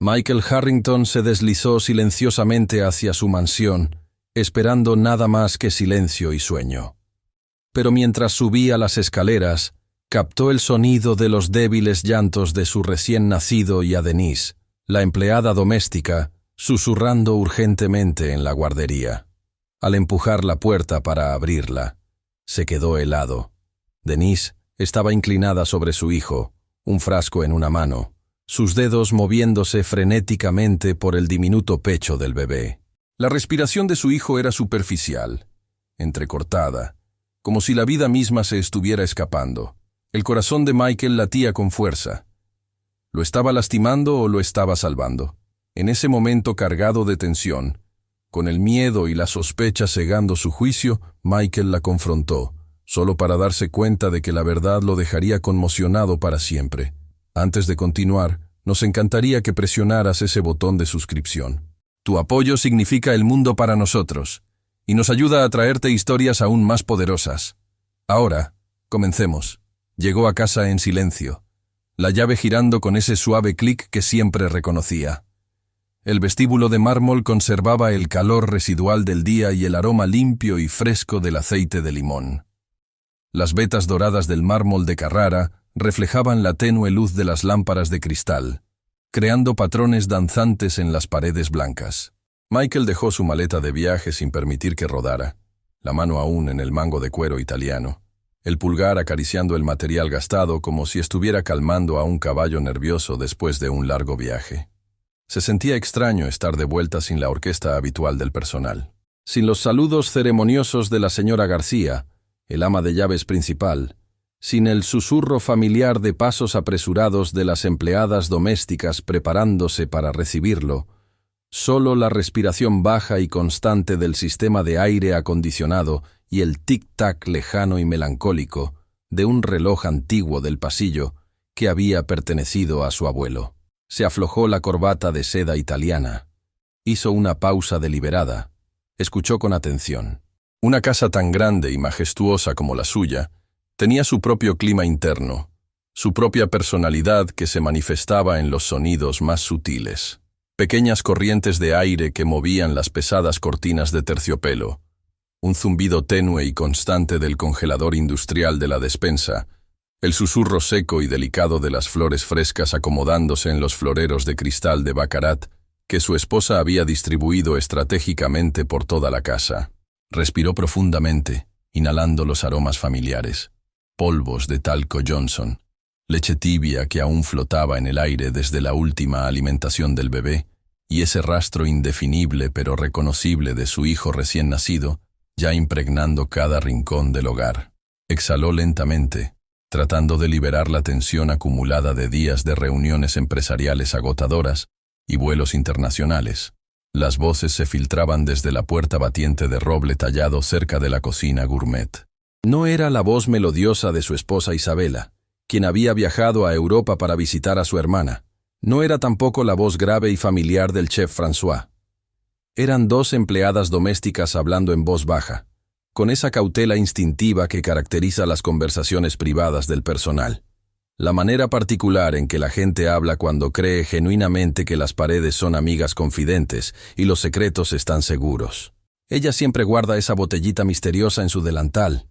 Michael Harrington se deslizó silenciosamente hacia su mansión, esperando nada más que silencio y sueño. Pero mientras subía las escaleras, captó el sonido de los débiles llantos de su recién nacido y a Denise, la empleada doméstica, susurrando urgentemente en la guardería. Al empujar la puerta para abrirla, se quedó helado. Denise estaba inclinada sobre su hijo, un frasco en una mano, sus dedos moviéndose frenéticamente por el diminuto pecho del bebé. La respiración de su hijo era superficial, entrecortada, como si la vida misma se estuviera escapando. El corazón de Michael latía con fuerza. ¿Lo estaba lastimando o lo estaba salvando? En ese momento cargado de tensión, con el miedo y la sospecha cegando su juicio, Michael la confrontó, solo para darse cuenta de que la verdad lo dejaría conmocionado para siempre. Antes de continuar, nos encantaría que presionaras ese botón de suscripción. Tu apoyo significa el mundo para nosotros, y nos ayuda a traerte historias aún más poderosas. Ahora, comencemos. Llegó a casa en silencio, la llave girando con ese suave clic que siempre reconocía. El vestíbulo de mármol conservaba el calor residual del día y el aroma limpio y fresco del aceite de limón. Las vetas doradas del mármol de Carrara reflejaban la tenue luz de las lámparas de cristal, creando patrones danzantes en las paredes blancas. Michael dejó su maleta de viaje sin permitir que rodara, la mano aún en el mango de cuero italiano, el pulgar acariciando el material gastado como si estuviera calmando a un caballo nervioso después de un largo viaje. Se sentía extraño estar de vuelta sin la orquesta habitual del personal, sin los saludos ceremoniosos de la señora García, el ama de llaves principal, sin el susurro familiar de pasos apresurados de las empleadas domésticas preparándose para recibirlo, solo la respiración baja y constante del sistema de aire acondicionado y el tic-tac lejano y melancólico de un reloj antiguo del pasillo que había pertenecido a su abuelo. Se aflojó la corbata de seda italiana, hizo una pausa deliberada, escuchó con atención. Una casa tan grande y majestuosa como la suya tenía su propio clima interno, su propia personalidad que se manifestaba en los sonidos más sutiles. Pequeñas corrientes de aire que movían las pesadas cortinas de terciopelo, un zumbido tenue y constante del congelador industrial de la despensa, el susurro seco y delicado de las flores frescas acomodándose en los floreros de cristal de Baccarat que su esposa había distribuido estratégicamente por toda la casa. Respiró profundamente, inhalando los aromas familiares. Polvos de talco Johnson, leche tibia que aún flotaba en el aire desde la última alimentación del bebé, y ese rastro indefinible pero reconocible de su hijo recién nacido, ya impregnando cada rincón del hogar. Exhaló lentamente, tratando de liberar la tensión acumulada de días de reuniones empresariales agotadoras y vuelos internacionales. Las voces se filtraban desde la puerta batiente de roble tallado cerca de la cocina gourmet. No era la voz melodiosa de su esposa Isabela, quien había viajado a Europa para visitar a su hermana. No era tampoco la voz grave y familiar del chef François. Eran dos empleadas domésticas hablando en voz baja, con esa cautela instintiva que caracteriza las conversaciones privadas del personal. La manera particular en que la gente habla cuando cree genuinamente que las paredes son amigas confidentes y los secretos están seguros. Ella siempre guarda esa botellita misteriosa en su delantal,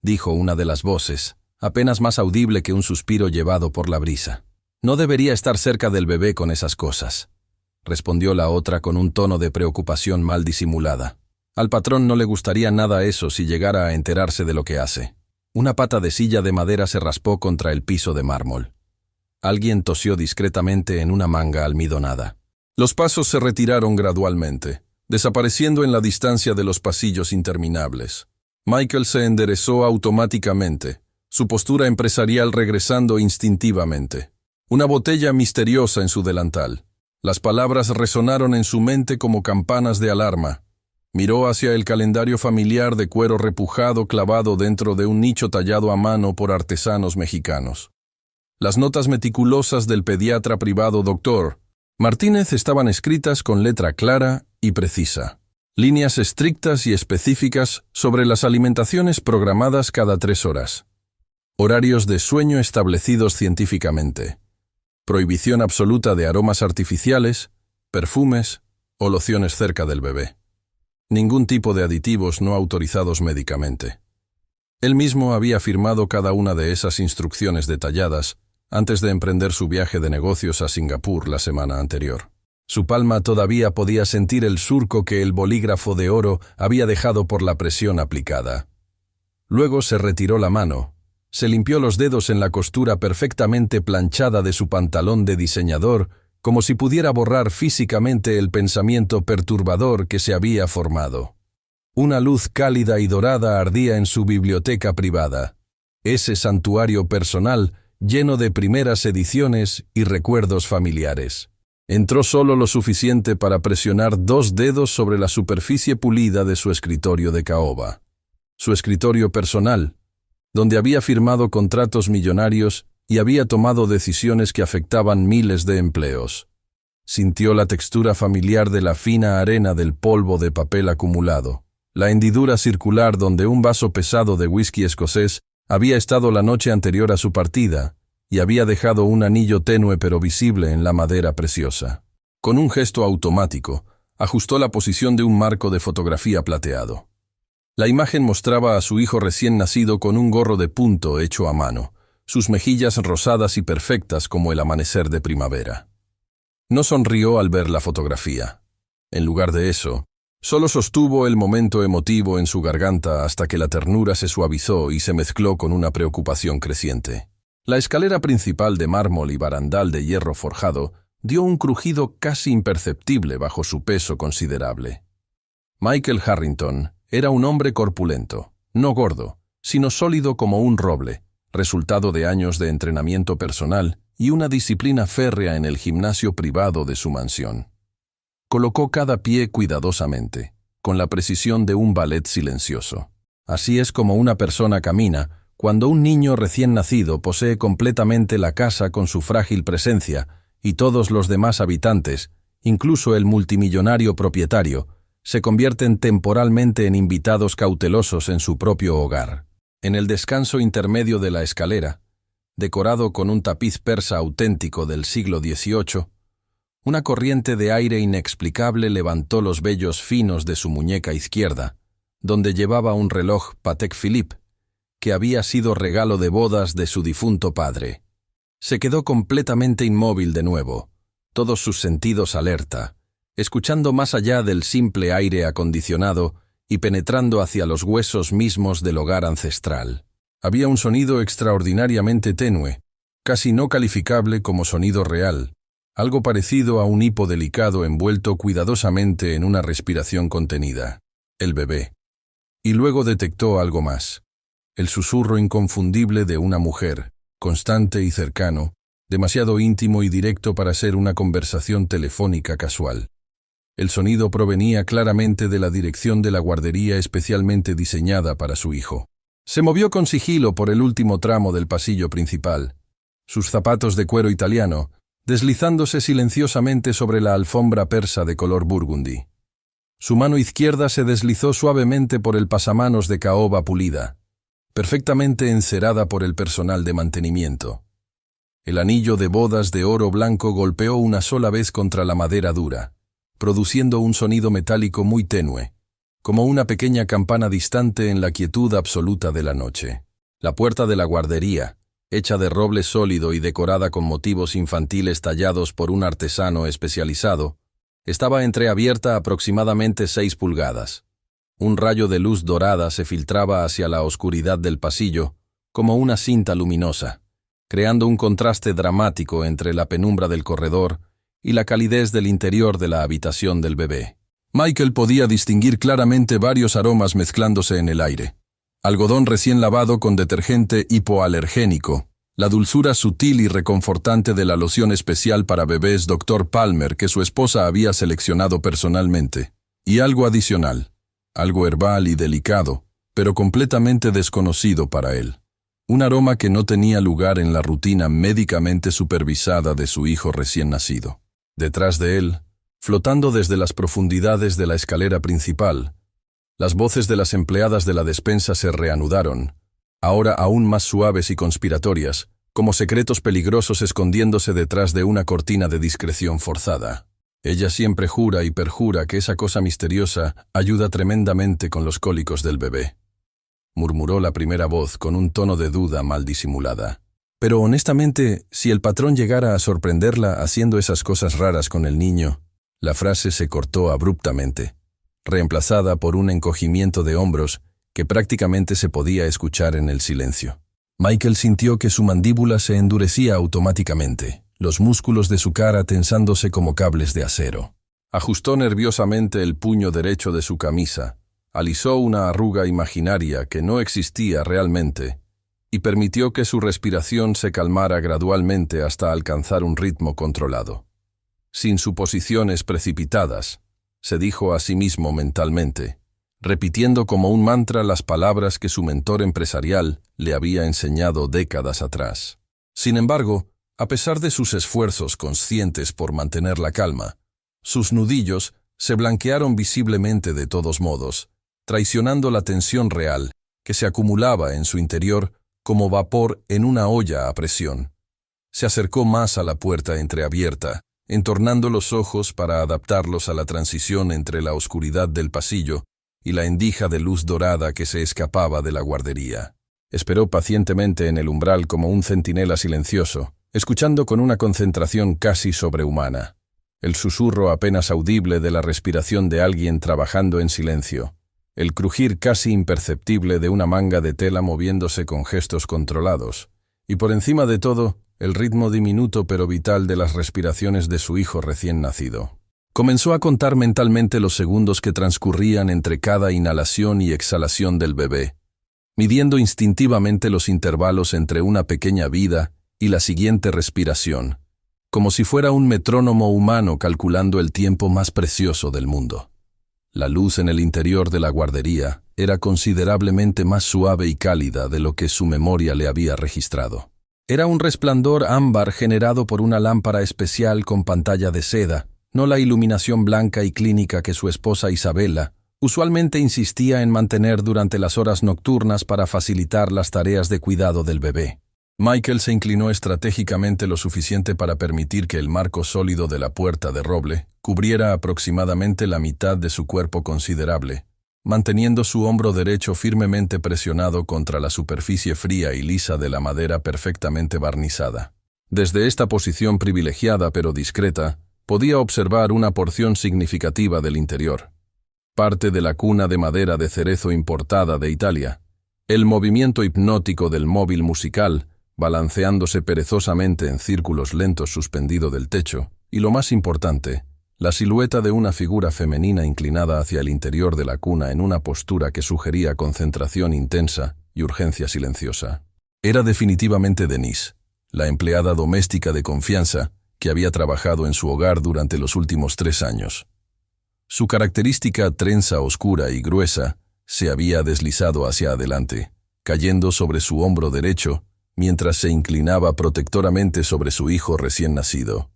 dijo una de las voces, apenas más audible que un suspiro llevado por la brisa. No debería estar cerca del bebé con esas cosas, respondió la otra con un tono de preocupación mal disimulada. Al patrón no le gustaría nada eso si llegara a enterarse de lo que hace. Una pata de silla de madera se raspó contra el piso de mármol. Alguien tosió discretamente en una manga almidonada. Los pasos se retiraron gradualmente, desapareciendo en la distancia de los pasillos interminables. Michael se enderezó automáticamente, su postura empresarial regresando instintivamente. Una botella misteriosa en su delantal. Las palabras resonaron en su mente como campanas de alarma. Miró hacia el calendario familiar de cuero repujado clavado dentro de un nicho tallado a mano por artesanos mexicanos. Las notas meticulosas del pediatra privado Dr. Martínez estaban escritas con letra clara y precisa. Líneas estrictas y específicas sobre las alimentaciones programadas cada 3 horas. Horarios de sueño establecidos científicamente. Prohibición absoluta de aromas artificiales, perfumes o lociones cerca del bebé. Ningún tipo de aditivos no autorizados médicamente. Él mismo había firmado cada una de esas instrucciones detalladas antes de emprender su viaje de negocios a Singapur la semana anterior. Su palma todavía podía sentir el surco que el bolígrafo de oro había dejado por la presión aplicada. Luego se retiró la mano, se limpió los dedos en la costura perfectamente planchada de su pantalón de diseñador, como si pudiera borrar físicamente el pensamiento perturbador que se había formado. Una luz cálida y dorada ardía en su biblioteca privada, ese santuario personal lleno de primeras ediciones y recuerdos familiares. Entró solo lo suficiente para presionar 2 dedos sobre la superficie pulida de su escritorio de caoba. Su escritorio personal, donde había firmado contratos millonarios y había tomado decisiones que afectaban miles de empleos. Sintió la textura familiar de la fina arena del polvo de papel acumulado, la hendidura circular donde un vaso pesado de whisky escocés había estado la noche anterior a su partida y había dejado un anillo tenue pero visible en la madera preciosa. Con un gesto automático, ajustó la posición de un marco de fotografía plateado. La imagen mostraba a su hijo recién nacido con un gorro de punto hecho a mano, sus mejillas rosadas y perfectas como el amanecer de primavera. No sonrió al ver la fotografía. En lugar de eso, solo sostuvo el momento emotivo en su garganta hasta que la ternura se suavizó y se mezcló con una preocupación creciente. La escalera principal de mármol y barandal de hierro forjado dio un crujido casi imperceptible bajo su peso considerable. Michael Harrington era un hombre corpulento, no gordo, sino sólido como un roble, resultado de años de entrenamiento personal y una disciplina férrea en el gimnasio privado de su mansión. Colocó cada pie cuidadosamente, con la precisión de un ballet silencioso. Así es como una persona camina cuando un niño recién nacido posee completamente la casa con su frágil presencia y todos los demás habitantes, incluso el multimillonario propietario, se convierten temporalmente en invitados cautelosos en su propio hogar. En el descanso intermedio de la escalera, decorado con un tapiz persa auténtico del siglo XVIII, una corriente de aire inexplicable levantó los vellos finos de su muñeca izquierda, donde llevaba un reloj Patek Philippe, que había sido regalo de bodas de su difunto padre. Se quedó completamente inmóvil de nuevo, todos sus sentidos alerta, escuchando más allá del simple aire acondicionado y penetrando hacia los huesos mismos del hogar ancestral. Había un sonido extraordinariamente tenue, casi no calificable como sonido real, algo parecido a un hipo delicado envuelto cuidadosamente en una respiración contenida. El bebé. Y luego detectó algo más. El susurro inconfundible de una mujer, constante y cercano, demasiado íntimo y directo para ser una conversación telefónica casual. El sonido provenía claramente de la dirección de la guardería especialmente diseñada para su hijo. Se movió con sigilo por el último tramo del pasillo principal, sus zapatos de cuero italiano, deslizándose silenciosamente sobre la alfombra persa de color burgundy. Su mano izquierda se deslizó suavemente por el pasamanos de caoba pulida, perfectamente encerada por el personal de mantenimiento. El anillo de bodas de oro blanco golpeó una sola vez contra la madera dura, produciendo un sonido metálico muy tenue, como una pequeña campana distante en la quietud absoluta de la noche. La puerta de la guardería, hecha de roble sólido y decorada con motivos infantiles tallados por un artesano especializado, estaba entreabierta aproximadamente 6 pulgadas. Un rayo de luz dorada se filtraba hacia la oscuridad del pasillo, como una cinta luminosa, creando un contraste dramático entre la penumbra del corredor y la calidez del interior de la habitación del bebé. Michael podía distinguir claramente varios aromas mezclándose en el aire. Algodón recién lavado con detergente hipoalergénico, la dulzura sutil y reconfortante de la loción especial para bebés Dr. Palmer que su esposa había seleccionado personalmente, y algo adicional, algo herbal y delicado, pero completamente desconocido para él. Un aroma que no tenía lugar en la rutina médicamente supervisada de su hijo recién nacido. Detrás de él, flotando desde las profundidades de la escalera principal, las voces de las empleadas de la despensa se reanudaron, ahora aún más suaves y conspiratorias, como secretos peligrosos escondiéndose detrás de una cortina de discreción forzada. Ella siempre jura y perjura que esa cosa misteriosa ayuda tremendamente con los cólicos del bebé, murmuró la primera voz con un tono de duda mal disimulada. Pero honestamente, si el patrón llegara a sorprenderla haciendo esas cosas raras con el niño, la frase se cortó abruptamente, reemplazada por un encogimiento de hombros que prácticamente se podía escuchar en el silencio. Michael sintió que su mandíbula se endurecía automáticamente, los músculos de su cara tensándose como cables de acero. Ajustó nerviosamente el puño derecho de su camisa, alisó una arruga imaginaria que no existía realmente y permitió que su respiración se calmara gradualmente hasta alcanzar un ritmo controlado. Sin suposiciones precipitadas, se dijo a sí mismo mentalmente, repitiendo como un mantra las palabras que su mentor empresarial le había enseñado décadas atrás. Sin embargo, a pesar de sus esfuerzos conscientes por mantener la calma, sus nudillos se blanquearon visiblemente de todos modos, traicionando la tensión real que se acumulaba en su interior como vapor en una olla a presión. Se acercó más a la puerta entreabierta, entornando los ojos para adaptarlos a la transición entre la oscuridad del pasillo y la endija de luz dorada que se escapaba de la guardería. Esperó pacientemente en el umbral como un centinela silencioso, escuchando con una concentración casi sobrehumana, el susurro apenas audible de la respiración de alguien trabajando en silencio, el crujir casi imperceptible de una manga de tela moviéndose con gestos controlados, y por encima de todo, el ritmo diminuto pero vital de las respiraciones de su hijo recién nacido. Comenzó a contar mentalmente los segundos que transcurrían entre cada inhalación y exhalación del bebé, midiendo instintivamente los intervalos entre una pequeña vida y la siguiente respiración, como si fuera un metrónomo humano calculando el tiempo más precioso del mundo. La luz en el interior de la guardería era considerablemente más suave y cálida de lo que su memoria le había registrado. Era un resplandor ámbar generado por una lámpara especial con pantalla de seda, no la iluminación blanca y clínica que su esposa Isabella usualmente insistía en mantener durante las horas nocturnas para facilitar las tareas de cuidado del bebé. Michael se inclinó estratégicamente lo suficiente para permitir que el marco sólido de la puerta de roble cubriera aproximadamente la mitad de su cuerpo considerable, manteniendo su hombro derecho firmemente presionado contra la superficie fría y lisa de la madera perfectamente barnizada. Desde esta posición privilegiada pero discreta, podía observar una porción significativa del interior. Parte de la cuna de madera de cerezo importada de Italia, el movimiento hipnótico del móvil musical, balanceándose perezosamente en círculos lentos suspendido del techo, y lo más importante, la silueta de una figura femenina inclinada hacia el interior de la cuna en una postura que sugería concentración intensa y urgencia silenciosa. Era definitivamente Denise, la empleada doméstica de confianza que había trabajado en su hogar durante los últimos 3 años. Su característica trenza oscura y gruesa se había deslizado hacia adelante, cayendo sobre su hombro derecho, mientras se inclinaba protectoramente sobre su hijo recién nacido.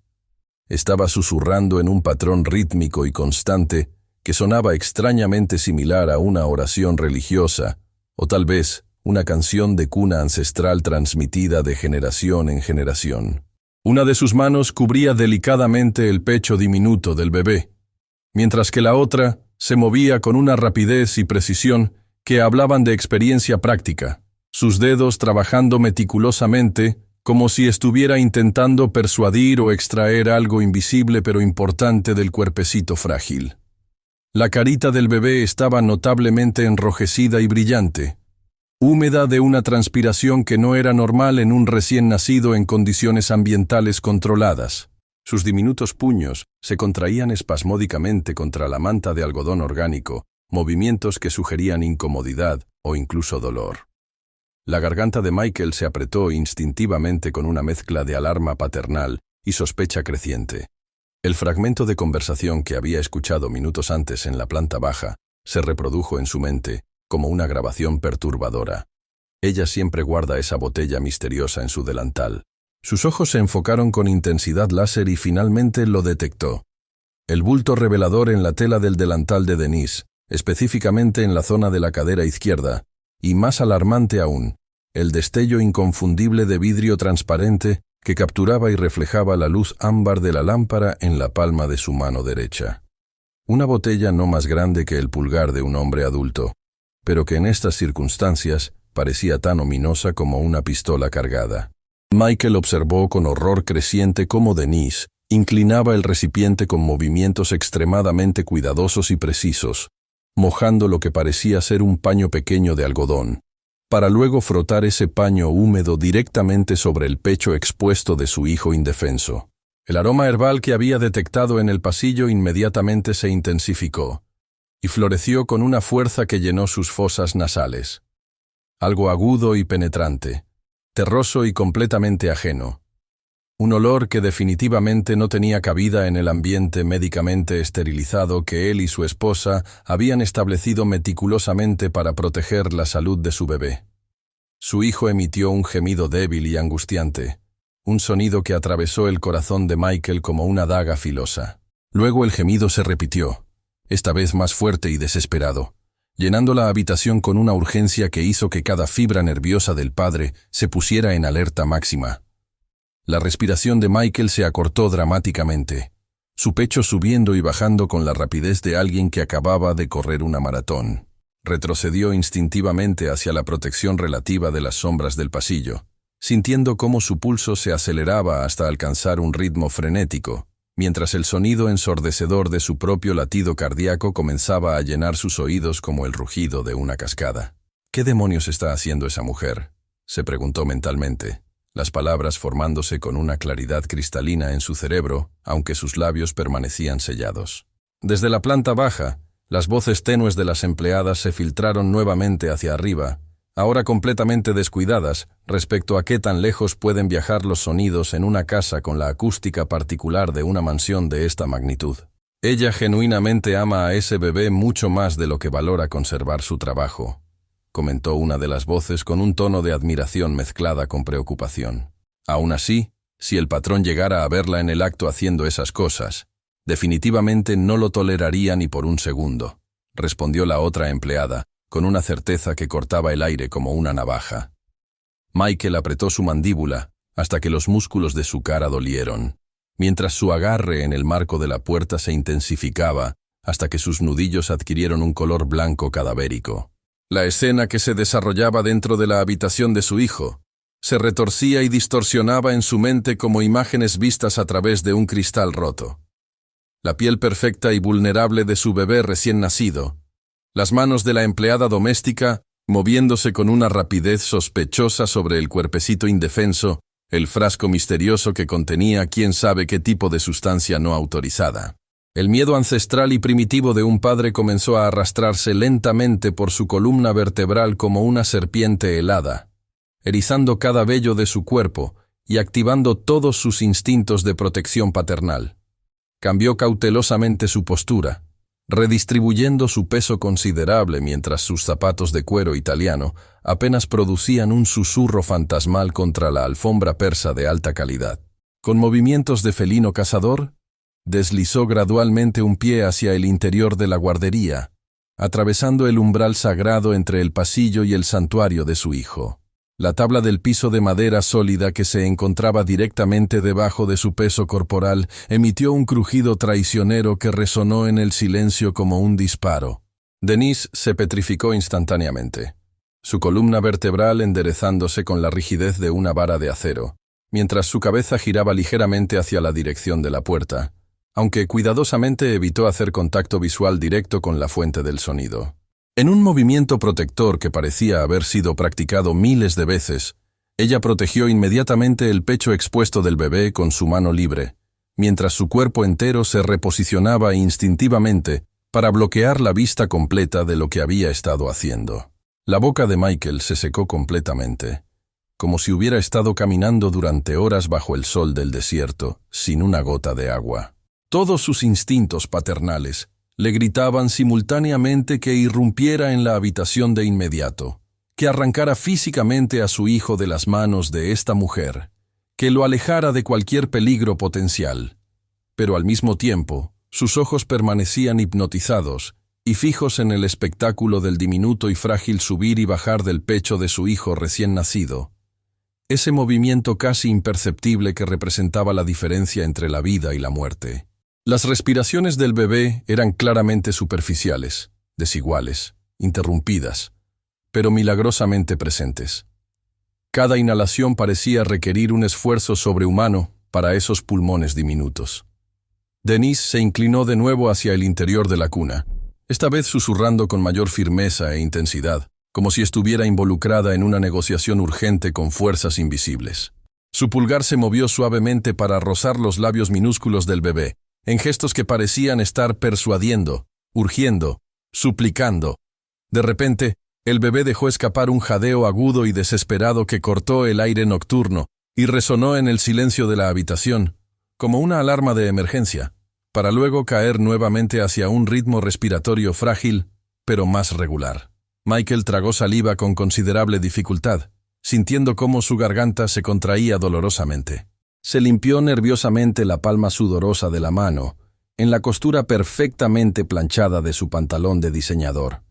Estaba susurrando en un patrón rítmico y constante que sonaba extrañamente similar a una oración religiosa, o tal vez una canción de cuna ancestral transmitida de generación en generación. Una de sus manos cubría delicadamente el pecho diminuto del bebé, mientras que la otra se movía con una rapidez y precisión que hablaban de experiencia práctica, sus dedos trabajando meticulosamente como si estuviera intentando persuadir o extraer algo invisible pero importante del cuerpecito frágil. La carita del bebé estaba notablemente enrojecida y brillante, húmeda de una transpiración que no era normal en un recién nacido en condiciones ambientales controladas. Sus diminutos puños se contraían espasmódicamente contra la manta de algodón orgánico, movimientos que sugerían incomodidad o incluso dolor. La garganta de Michael se apretó instintivamente con una mezcla de alarma paternal y sospecha creciente. El fragmento de conversación que había escuchado minutos antes en la planta baja se reprodujo en su mente como una grabación perturbadora. Ella siempre guarda esa botella misteriosa en su delantal. Sus ojos se enfocaron con intensidad láser y finalmente lo detectó. El bulto revelador en la tela del delantal de Denise, específicamente en la zona de la cadera izquierda, y más alarmante aún, el destello inconfundible de vidrio transparente que capturaba y reflejaba la luz ámbar de la lámpara en la palma de su mano derecha. Una botella no más grande que el pulgar de un hombre adulto, pero que en estas circunstancias parecía tan ominosa como una pistola cargada. Michael observó con horror creciente cómo Denise inclinaba el recipiente con movimientos extremadamente cuidadosos y precisos, mojando lo que parecía ser un paño pequeño de algodón, para luego frotar ese paño húmedo directamente sobre el pecho expuesto de su hijo indefenso. El aroma herbal que había detectado en el pasillo inmediatamente se intensificó y floreció con una fuerza que llenó sus fosas nasales. Algo agudo y penetrante, terroso y completamente ajeno. Un olor que definitivamente no tenía cabida en el ambiente médicamente esterilizado que él y su esposa habían establecido meticulosamente para proteger la salud de su bebé. Su hijo emitió un gemido débil y angustiante, un sonido que atravesó el corazón de Michael como una daga filosa. Luego el gemido se repitió, esta vez más fuerte y desesperado, llenando la habitación con una urgencia que hizo que cada fibra nerviosa del padre se pusiera en alerta máxima. La respiración de Michael se acortó dramáticamente, su pecho subiendo y bajando con la rapidez de alguien que acababa de correr una maratón. Retrocedió instintivamente hacia la protección relativa de las sombras del pasillo, sintiendo cómo su pulso se aceleraba hasta alcanzar un ritmo frenético, mientras el sonido ensordecedor de su propio latido cardíaco comenzaba a llenar sus oídos como el rugido de una cascada. ¿Qué demonios está haciendo esa mujer?, se preguntó mentalmente, las palabras formándose con una claridad cristalina en su cerebro, aunque sus labios permanecían sellados. Desde la planta baja, las voces tenues de las empleadas se filtraron nuevamente hacia arriba, ahora completamente descuidadas respecto a qué tan lejos pueden viajar los sonidos en una casa con la acústica particular de una mansión de esta magnitud. Ella genuinamente ama a ese bebé mucho más de lo que valora conservar su trabajo, comentó una de las voces con un tono de admiración mezclada con preocupación. Aún así, si el patrón llegara a verla en el acto haciendo esas cosas, definitivamente no lo toleraría ni por un segundo, respondió la otra empleada, con una certeza que cortaba el aire como una navaja. Michael apretó su mandíbula hasta que los músculos de su cara dolieron, mientras su agarre en el marco de la puerta se intensificaba hasta que sus nudillos adquirieron un color blanco cadavérico. La escena que se desarrollaba dentro de la habitación de su hijo se retorcía y distorsionaba en su mente como imágenes vistas a través de un cristal roto. La piel perfecta y vulnerable de su bebé recién nacido, las manos de la empleada doméstica moviéndose con una rapidez sospechosa sobre el cuerpecito indefenso, el frasco misterioso que contenía quién sabe qué tipo de sustancia no autorizada. El miedo ancestral y primitivo de un padre comenzó a arrastrarse lentamente por su columna vertebral como una serpiente helada, erizando cada vello de su cuerpo y activando todos sus instintos de protección paternal. Cambió cautelosamente su postura, redistribuyendo su peso considerable mientras sus zapatos de cuero italiano apenas producían un susurro fantasmal contra la alfombra persa de alta calidad. Con movimientos de felino cazador, deslizó gradualmente un pie hacia el interior de la guardería, atravesando el umbral sagrado entre el pasillo y el santuario de su hijo. La tabla del piso de madera sólida que se encontraba directamente debajo de su peso corporal emitió un crujido traicionero que resonó en el silencio como un disparo. Denise se petrificó instantáneamente, su columna vertebral enderezándose con la rigidez de una vara de acero, mientras su cabeza giraba ligeramente hacia la dirección de la puerta, aunque cuidadosamente evitó hacer contacto visual directo con la fuente del sonido. En un movimiento protector que parecía haber sido practicado miles de veces, ella protegió inmediatamente el pecho expuesto del bebé con su mano libre, mientras su cuerpo entero se reposicionaba instintivamente para bloquear la vista completa de lo que había estado haciendo. La boca de Michael se secó completamente, como si hubiera estado caminando durante horas bajo el sol del desierto, sin una gota de agua. Todos sus instintos paternales le gritaban simultáneamente que irrumpiera en la habitación de inmediato, que arrancara físicamente a su hijo de las manos de esta mujer, que lo alejara de cualquier peligro potencial. Pero al mismo tiempo, sus ojos permanecían hipnotizados y fijos en el espectáculo del diminuto y frágil subir y bajar del pecho de su hijo recién nacido. Ese movimiento casi imperceptible que representaba la diferencia entre la vida y la muerte. Las respiraciones del bebé eran claramente superficiales, desiguales, interrumpidas, pero milagrosamente presentes. Cada inhalación parecía requerir un esfuerzo sobrehumano para esos pulmones diminutos. Denise se inclinó de nuevo hacia el interior de la cuna, esta vez susurrando con mayor firmeza e intensidad, como si estuviera involucrada en una negociación urgente con fuerzas invisibles. Su pulgar se movió suavemente para rozar los labios minúsculos del bebé, en gestos que parecían estar persuadiendo, urgiendo, suplicando. De repente, el bebé dejó escapar un jadeo agudo y desesperado que cortó el aire nocturno y resonó en el silencio de la habitación, como una alarma de emergencia, para luego caer nuevamente hacia un ritmo respiratorio frágil, pero más regular. Michael tragó saliva con considerable dificultad, sintiendo cómo su garganta se contraía dolorosamente. Se limpió nerviosamente la palma sudorosa de la mano, en la costura perfectamente planchada de su pantalón de diseñador.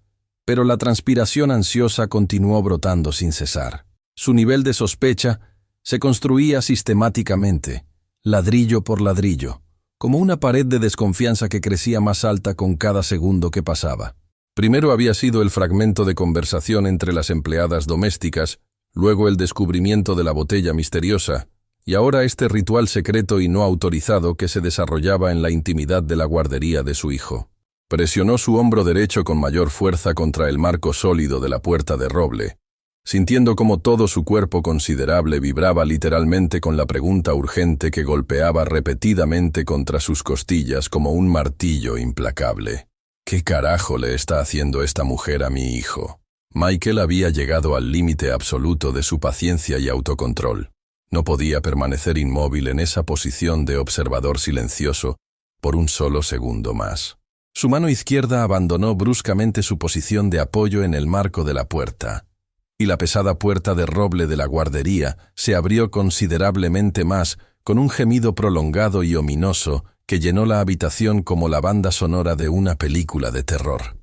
Pero la transpiración ansiosa continuó brotando sin cesar. Su nivel de sospecha se construía sistemáticamente, ladrillo por ladrillo, como una pared de desconfianza que crecía más alta con cada segundo que pasaba. Primero había sido el fragmento de conversación entre las empleadas domésticas, luego el descubrimiento de la botella misteriosa, y ahora este ritual secreto y no autorizado que se desarrollaba en la intimidad de la guardería de su hijo. Presionó su hombro derecho con mayor fuerza contra el marco sólido de la puerta de roble, sintiendo como todo su cuerpo considerable vibraba literalmente con la pregunta urgente que golpeaba repetidamente contra sus costillas como un martillo implacable. ¿Qué carajo le está haciendo esta mujer a mi hijo? Michael había llegado al límite absoluto de su paciencia y autocontrol. No podía permanecer inmóvil en esa posición de observador silencioso por un solo segundo más. Su mano izquierda abandonó bruscamente su posición de apoyo en el marco de la puerta, y la pesada puerta de roble de la guardería se abrió considerablemente más, con un gemido prolongado y ominoso que llenó la habitación como la banda sonora de una película de terror.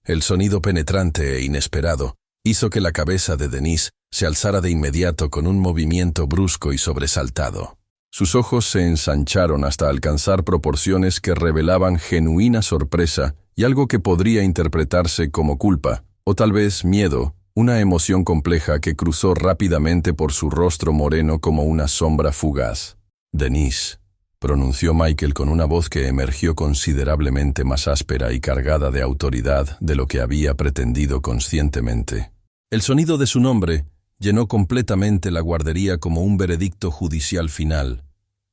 El sonido penetrante e inesperado hizo que la cabeza de Denise se alzara de inmediato con un movimiento brusco y sobresaltado. Sus ojos se ensancharon hasta alcanzar proporciones que revelaban genuina sorpresa y algo que podría interpretarse como culpa, o tal vez miedo, una emoción compleja que cruzó rápidamente por su rostro moreno como una sombra fugaz. «Denise», pronunció Michael con una voz que emergió considerablemente más áspera y cargada de autoridad de lo que había pretendido conscientemente. El sonido de su nombre llenó completamente la guardería como un veredicto judicial final,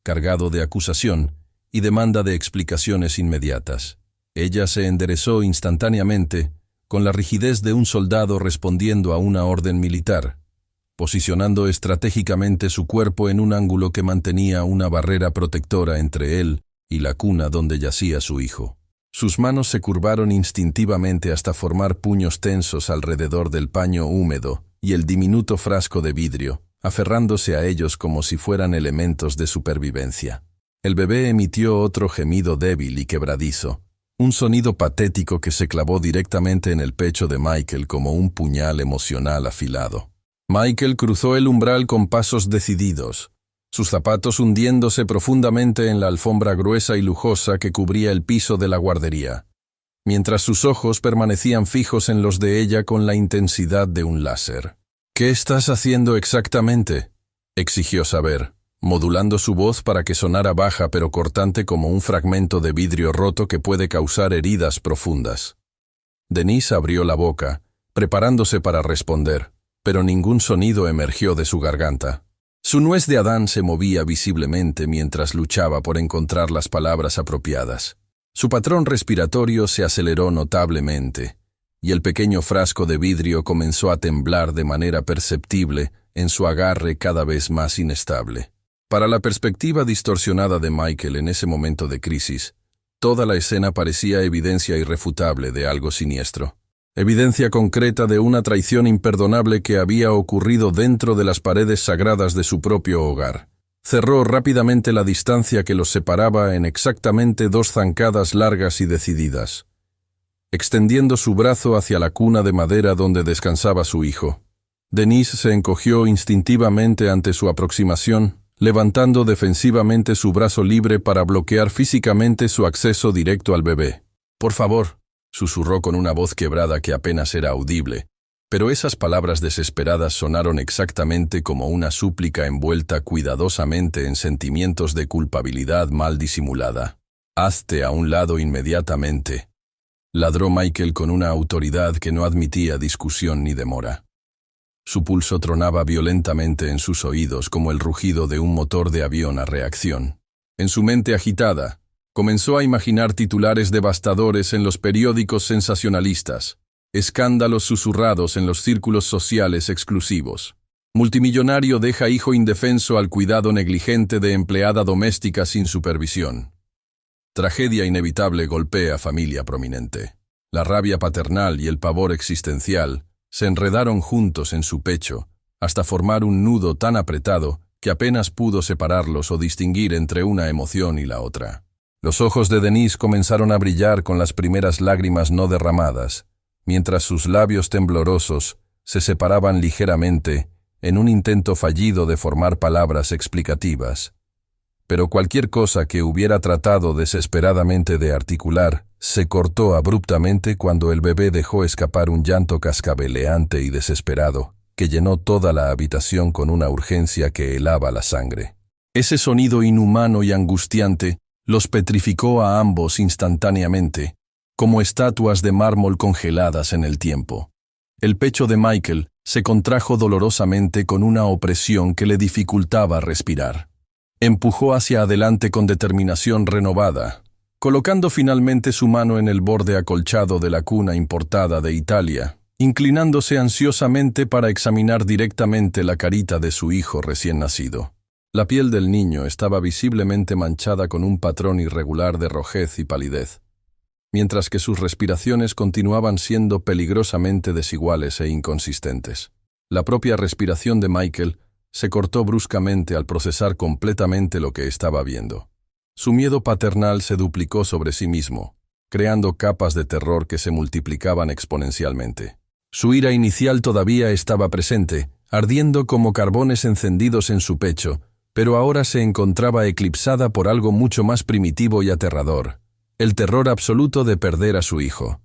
cargado de acusación y demanda de explicaciones inmediatas. Ella se enderezó instantáneamente, con la rigidez de un soldado respondiendo a una orden militar, posicionando estratégicamente su cuerpo en un ángulo que mantenía una barrera protectora entre él y la cuna donde yacía su hijo. Sus manos se curvaron instintivamente hasta formar puños tensos alrededor del paño húmedo y el diminuto frasco de vidrio, aferrándose a ellos como si fueran elementos de supervivencia. El bebé emitió otro gemido débil y quebradizo, un sonido patético que se clavó directamente en el pecho de Michael como un puñal emocional afilado. Michael cruzó el umbral con pasos decididos, sus zapatos hundiéndose profundamente en la alfombra gruesa y lujosa que cubría el piso de la guardería, mientras sus ojos permanecían fijos en los de ella con la intensidad de un láser. «¿Qué estás haciendo exactamente?», exigió saber, modulando su voz para que sonara baja pero cortante como un fragmento de vidrio roto que puede causar heridas profundas. Denise abrió la boca, preparándose para responder, pero ningún sonido emergió de su garganta. Su nuez de Adán se movía visiblemente mientras luchaba por encontrar las palabras apropiadas. Su patrón respiratorio se aceleró notablemente, y el pequeño frasco de vidrio comenzó a temblar de manera perceptible en su agarre cada vez más inestable. Para la perspectiva distorsionada de Michael en ese momento de crisis, toda la escena parecía evidencia irrefutable de algo siniestro. Evidencia concreta de una traición imperdonable que había ocurrido dentro de las paredes sagradas de su propio hogar. Cerró rápidamente la distancia que los separaba en exactamente 2 zancadas largas y decididas. extendiendo su brazo hacia la cuna de madera donde descansaba su hijo. Denise se encogió instintivamente ante su aproximación, levantando defensivamente su brazo libre para bloquear físicamente su acceso directo al bebé. «Por favor», susurró con una voz quebrada que apenas era audible, pero esas palabras desesperadas sonaron exactamente como una súplica envuelta cuidadosamente en sentimientos de culpabilidad mal disimulada. «Hazte a un lado inmediatamente», ladró Michael con una autoridad que no admitía discusión ni demora. Su pulso tronaba violentamente en sus oídos como el rugido de un motor de avión a reacción. En su mente agitada, comenzó a imaginar titulares devastadores en los periódicos sensacionalistas, escándalos susurrados en los círculos sociales exclusivos. Multimillonario deja hijo indefenso al cuidado negligente de empleada doméstica sin supervisión. Tragedia inevitable golpea familia prominente. La rabia paternal y el pavor existencial se enredaron juntos en su pecho, hasta formar un nudo tan apretado que apenas pudo separarlos o distinguir entre una emoción y la otra. Los ojos de Denise comenzaron a brillar con las primeras lágrimas no derramadas, mientras sus labios temblorosos se separaban ligeramente en un intento fallido de formar palabras explicativas. Pero cualquier cosa que hubiera tratado desesperadamente de articular se cortó abruptamente cuando el bebé dejó escapar un llanto cascabeleante y desesperado, que llenó toda la habitación con una urgencia que helaba la sangre. Ese sonido inhumano y angustiante los petrificó a ambos instantáneamente, como estatuas de mármol congeladas en el tiempo. El pecho de Michael se contrajo dolorosamente con una opresión que le dificultaba respirar. Empujó hacia adelante con determinación renovada, colocando finalmente su mano en el borde acolchado de la cuna importada de Italia, inclinándose ansiosamente para examinar directamente la carita de su hijo recién nacido. La piel del niño estaba visiblemente manchada con un patrón irregular de rojez y palidez, mientras que sus respiraciones continuaban siendo peligrosamente desiguales e inconsistentes. La propia respiración de Michael se cortó bruscamente al procesar completamente lo que estaba viendo. Su miedo paternal se duplicó sobre sí mismo, creando capas de terror que se multiplicaban exponencialmente. Su ira inicial todavía estaba presente, ardiendo como carbones encendidos en su pecho, pero ahora se encontraba eclipsada por algo mucho más primitivo y aterrador: el terror absoluto de perder a su hijo.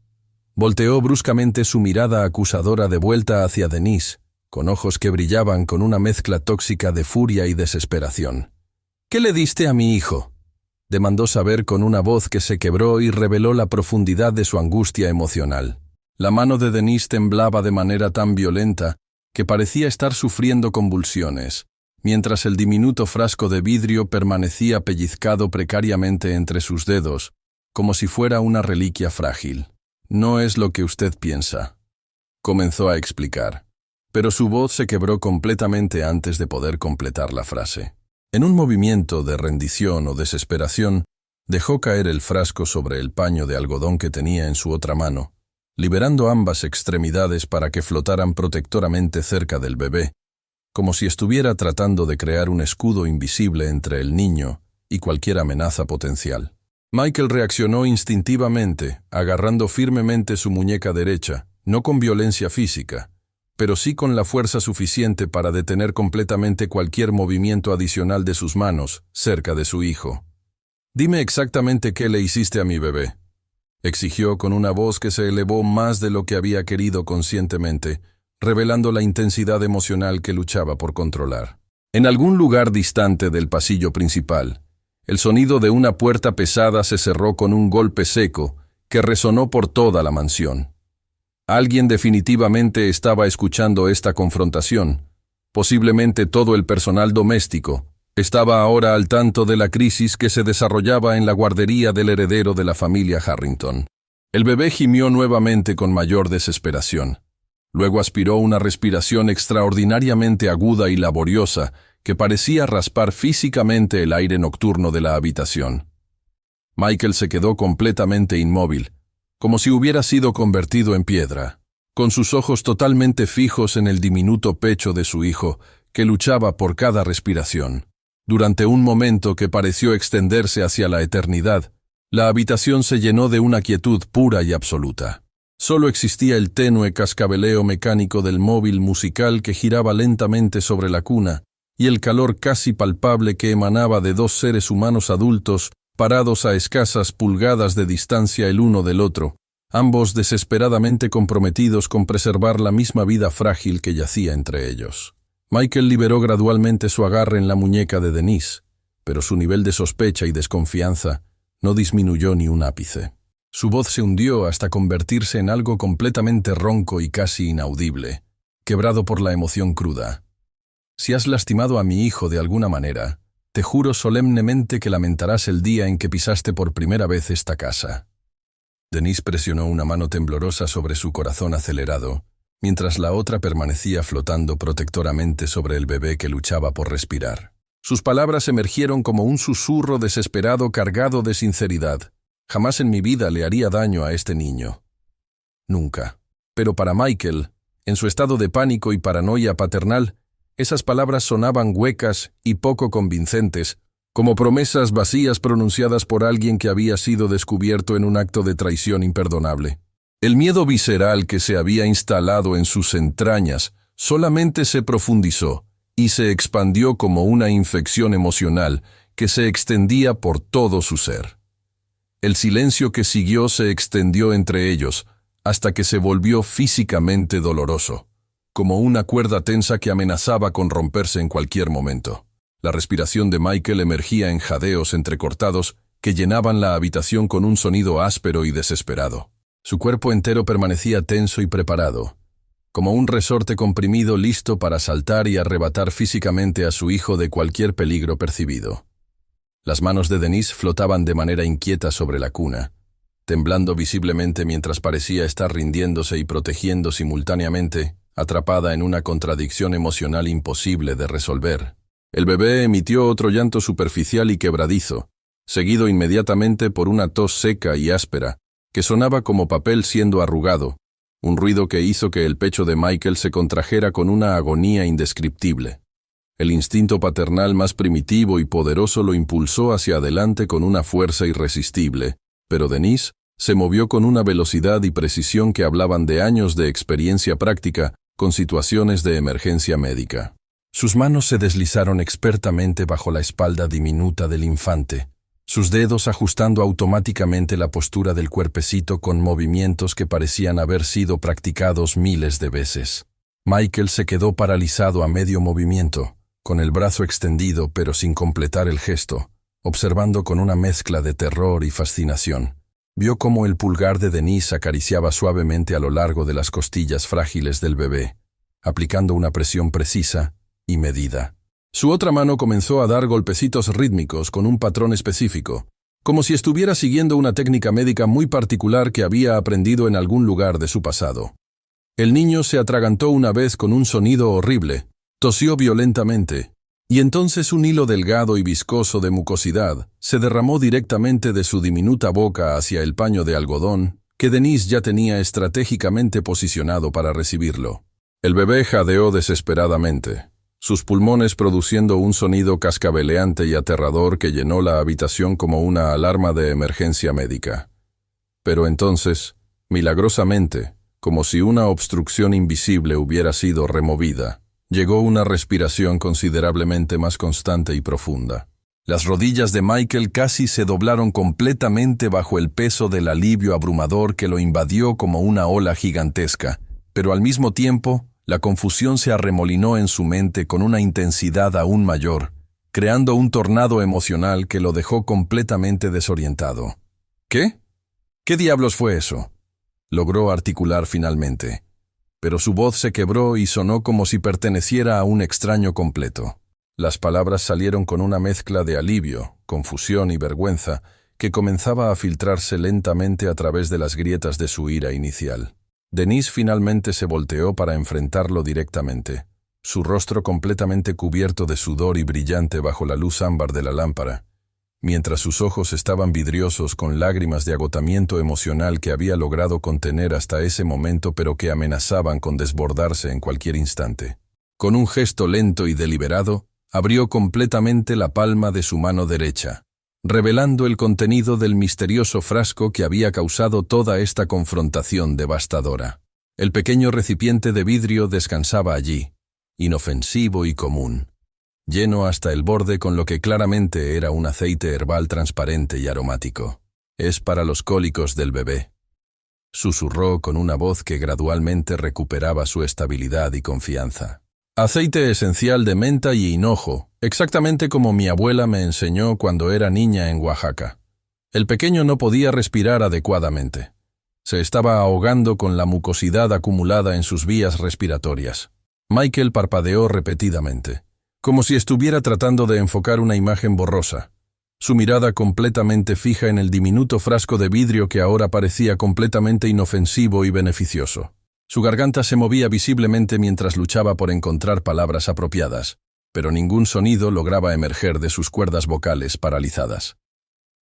Volteó bruscamente su mirada acusadora de vuelta hacia Denise, con ojos que brillaban con una mezcla tóxica de furia y desesperación. «¿Qué le diste a mi hijo?», demandó saber con una voz que se quebró y reveló la profundidad de su angustia emocional. La mano de Denise temblaba de manera tan violenta que parecía estar sufriendo convulsiones, mientras el diminuto frasco de vidrio permanecía pellizcado precariamente entre sus dedos, como si fuera una reliquia frágil. «No es lo que usted piensa», comenzó a explicar, pero su voz se quebró completamente antes de poder completar la frase. En un movimiento de rendición o desesperación, dejó caer el frasco sobre el paño de algodón que tenía en su otra mano, liberando ambas extremidades para que flotaran protectoramente cerca del bebé, como si estuviera tratando de crear un escudo invisible entre el niño y cualquier amenaza potencial. Michael reaccionó instintivamente, agarrando firmemente su muñeca derecha, no con violencia física, pero sí con la fuerza suficiente para detener completamente cualquier movimiento adicional de sus manos cerca de su hijo. «Dime exactamente qué le hiciste a mi bebé», exigió con una voz que se elevó más de lo que había querido conscientemente, revelando la intensidad emocional que luchaba por controlar. En algún lugar distante del pasillo principal, el sonido de una puerta pesada se cerró con un golpe seco que resonó por toda la mansión. Alguien definitivamente estaba escuchando esta confrontación. Posiblemente todo el personal doméstico estaba ahora al tanto de la crisis que se desarrollaba en la guardería del heredero de la familia Harrington. El bebé gimió nuevamente con mayor desesperación. Luego aspiró una respiración extraordinariamente aguda y laboriosa que parecía raspar físicamente el aire nocturno de la habitación. Michael se quedó completamente inmóvil, como si hubiera sido convertido en piedra, con sus ojos totalmente fijos en el diminuto pecho de su hijo, que luchaba por cada respiración. Durante un momento que pareció extenderse hacia la eternidad, La habitación se llenó de una quietud pura y absoluta. Solo existía el tenue cascabeleo mecánico del móvil musical que giraba lentamente sobre la cuna y el calor casi palpable que emanaba de dos seres humanos adultos parados a escasas pulgadas de distancia el uno del otro, ambos desesperadamente comprometidos con preservar la misma vida frágil que yacía entre ellos. Michael liberó gradualmente su agarre en la muñeca de Denise, pero su nivel de sospecha y desconfianza no disminuyó ni un ápice. Su voz se hundió hasta convertirse en algo completamente ronco y casi inaudible, quebrado por la emoción cruda. Si has lastimado a mi hijo de alguna manera, te juro solemnemente que lamentarás el día en que pisaste por primera vez esta casa. Denise presionó una mano temblorosa sobre su corazón acelerado, mientras la otra permanecía flotando protectoramente sobre el bebé que luchaba por respirar. Sus palabras emergieron como un susurro desesperado cargado de sinceridad. Jamás en mi vida le haría daño a este niño. Nunca. Pero para Michael, en su estado de pánico y paranoia paternal, esas palabras sonaban huecas y poco convincentes, como promesas vacías pronunciadas por alguien que había sido descubierto en un acto de traición imperdonable. El miedo visceral que se había instalado en sus entrañas solamente se profundizó y se expandió como una infección emocional que se extendía por todo su ser. El silencio que siguió se extendió entre ellos hasta que se volvió físicamente doloroso, como una cuerda tensa que amenazaba con romperse en cualquier momento. La respiración de Michael emergía en jadeos entrecortados que llenaban la habitación con un sonido áspero y desesperado. Su cuerpo entero permanecía tenso y preparado, como un resorte comprimido listo para saltar y arrebatar físicamente a su hijo de cualquier peligro percibido. Las manos de Denise flotaban de manera inquieta sobre la cuna, temblando visiblemente mientras parecía estar rindiéndose y protegiendo simultáneamente, atrapada en una contradicción emocional imposible de resolver. El bebé emitió otro llanto superficial y quebradizo, seguido inmediatamente por una tos seca y áspera, que sonaba como papel siendo arrugado, un ruido que hizo que el pecho de Michael se contrajera con una agonía indescriptible. El instinto paternal más primitivo y poderoso lo impulsó hacia adelante con una fuerza irresistible, pero Denise se movió con una velocidad y precisión que hablaban de años de experiencia práctica con situaciones de emergencia médica. Sus manos se deslizaron expertamente bajo la espalda diminuta del infante, sus dedos ajustando automáticamente la postura del cuerpecito con movimientos que parecían haber sido practicados miles de veces. Michael se quedó paralizado a medio movimiento, con el brazo extendido pero sin completar el gesto, observando con una mezcla de terror y fascinación. Vio cómo el pulgar de Denise acariciaba suavemente a lo largo de las costillas frágiles del bebé, aplicando una presión precisa y medida. Su otra mano comenzó a dar golpecitos rítmicos con un patrón específico, como si estuviera siguiendo una técnica médica muy particular que había aprendido en algún lugar de su pasado. El niño se atragantó una vez con un sonido horrible, tosió violentamente, y entonces un hilo delgado y viscoso de mucosidad se derramó directamente de su diminuta boca hacia el paño de algodón que Denise ya tenía estratégicamente posicionado para recibirlo. El bebé jadeó desesperadamente, sus pulmones produciendo un sonido cascabeleante y aterrador que llenó la habitación como una alarma de emergencia médica. Pero entonces, milagrosamente, como si una obstrucción invisible hubiera sido removida, llegó una respiración considerablemente más constante y profunda. Las rodillas de Michael casi se doblaron completamente bajo el peso del alivio abrumador que lo invadió como una ola gigantesca, pero al mismo tiempo, la confusión se arremolinó en su mente con una intensidad aún mayor, creando un tornado emocional que lo dejó completamente desorientado. ¿Qué? ¿Qué diablos fue eso? Logró articular finalmente, pero su voz se quebró y sonó como si perteneciera a un extraño completo. Las palabras salieron con una mezcla de alivio, confusión y vergüenza que comenzaba a filtrarse lentamente a través de las grietas de su ira inicial. Denise finalmente se volteó para enfrentarlo directamente, su rostro completamente cubierto de sudor y brillante bajo la luz ámbar de la lámpara, mientras sus ojos estaban vidriosos con lágrimas de agotamiento emocional que había logrado contener hasta ese momento pero que amenazaban con desbordarse en cualquier instante. Con un gesto lento y deliberado, abrió completamente la palma de su mano derecha, revelando el contenido del misterioso frasco que había causado toda esta confrontación devastadora. El pequeño recipiente de vidrio descansaba allí, inofensivo y común, lleno hasta el borde con lo que claramente era un aceite herbal transparente y aromático. «Es para los cólicos del bebé», susurró con una voz que gradualmente recuperaba su estabilidad y confianza. «Aceite esencial de menta y hinojo, exactamente como mi abuela me enseñó cuando era niña en Oaxaca». El pequeño no podía respirar adecuadamente. Se estaba ahogando con la mucosidad acumulada en sus vías respiratorias. Michael parpadeó repetidamente, como si estuviera tratando de enfocar una imagen borrosa, su mirada completamente fija en el diminuto frasco de vidrio que ahora parecía completamente inofensivo y beneficioso. Su garganta se movía visiblemente mientras luchaba por encontrar palabras apropiadas, pero ningún sonido lograba emerger de sus cuerdas vocales paralizadas.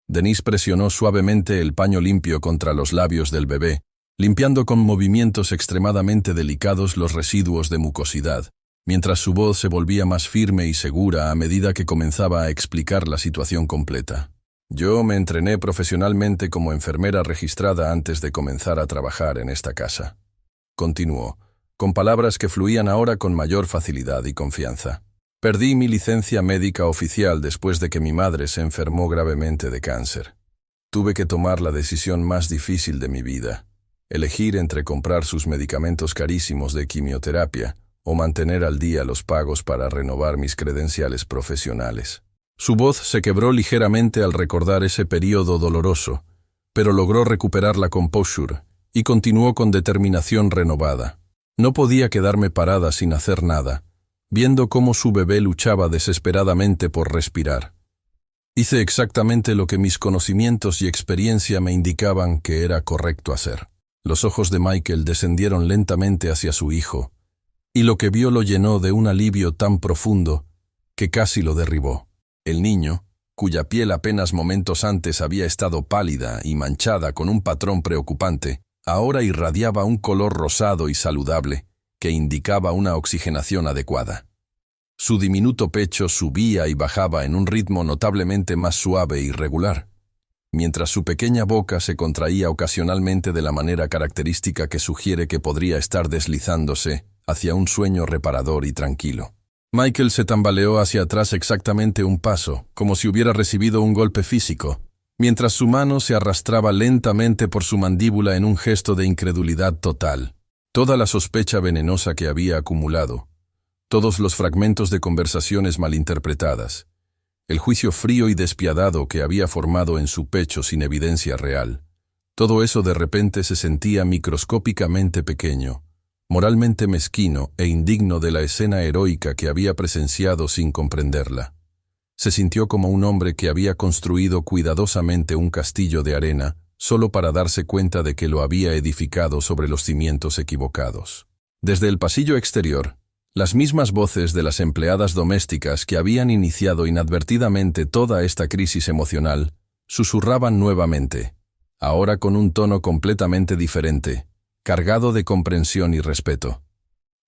Denise presionó suavemente el paño limpio contra los labios del bebé, limpiando con movimientos extremadamente delicados los residuos de mucosidad, mientras su voz se volvía más firme y segura a medida que comenzaba a explicar la situación completa. «Yo me entrené profesionalmente como enfermera registrada antes de comenzar a trabajar en esta casa», continuó, con palabras que fluían ahora con mayor facilidad y confianza. «Perdí mi licencia médica oficial después de que mi madre se enfermó gravemente de cáncer. Tuve que tomar la decisión más difícil de mi vida, elegir entre comprar sus medicamentos carísimos de quimioterapia o mantener al día los pagos para renovar mis credenciales profesionales». Su voz se quebró ligeramente al recordar ese período doloroso, pero logró recuperar la composure y continuó con determinación renovada. «No podía quedarme parada sin hacer nada, viendo cómo su bebé luchaba desesperadamente por respirar. Hice exactamente lo que mis conocimientos y experiencia me indicaban que era correcto hacer». Los ojos de Michael descendieron lentamente hacia su hijo, y lo que vio lo llenó de un alivio tan profundo que casi lo derribó. El niño, cuya piel apenas momentos antes había estado pálida y manchada con un patrón preocupante, ahora irradiaba un color rosado y saludable que indicaba una oxigenación adecuada. Su diminuto pecho subía y bajaba en un ritmo notablemente más suave y regular, mientras su pequeña boca se contraía ocasionalmente de la manera característica que sugiere que podría estar deslizándose hacia un sueño reparador y tranquilo. Michael se tambaleó hacia atrás exactamente un paso, como si hubiera recibido un golpe físico, mientras su mano se arrastraba lentamente por su mandíbula en un gesto de incredulidad total. Toda la sospecha venenosa que había acumulado, todos los fragmentos de conversaciones malinterpretadas, el juicio frío y despiadado que había formado en su pecho sin evidencia real, todo eso de repente se sentía microscópicamente pequeño, moralmente mezquino e indigno de la escena heroica que había presenciado sin comprenderla. Se sintió como un hombre que había construido cuidadosamente un castillo de arena solo para darse cuenta de que lo había edificado sobre los cimientos equivocados. Desde el pasillo exterior, las mismas voces de las empleadas domésticas que habían iniciado inadvertidamente toda esta crisis emocional susurraban nuevamente, ahora con un tono completamente diferente, cargado de comprensión y respeto.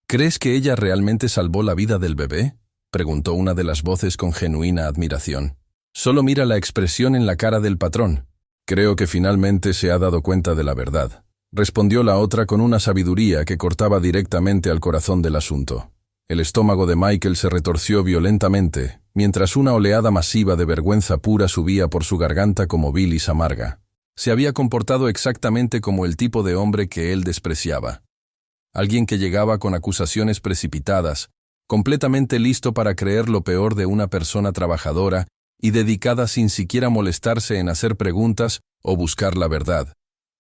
«¿Crees que ella realmente salvó la vida del bebé?», preguntó una de las voces con genuina admiración. «Solo mira la expresión en la cara del patrón. Creo que finalmente se ha dado cuenta de la verdad», respondió la otra con una sabiduría que cortaba directamente al corazón del asunto. El estómago de Michael se retorció violentamente, mientras una oleada masiva de vergüenza pura subía por su garganta como bilis amarga. Se había comportado exactamente como el tipo de hombre que él despreciaba. Alguien que llegaba con acusaciones precipitadas, completamente listo para creer lo peor de una persona trabajadora y dedicada sin siquiera molestarse en hacer preguntas o buscar la verdad.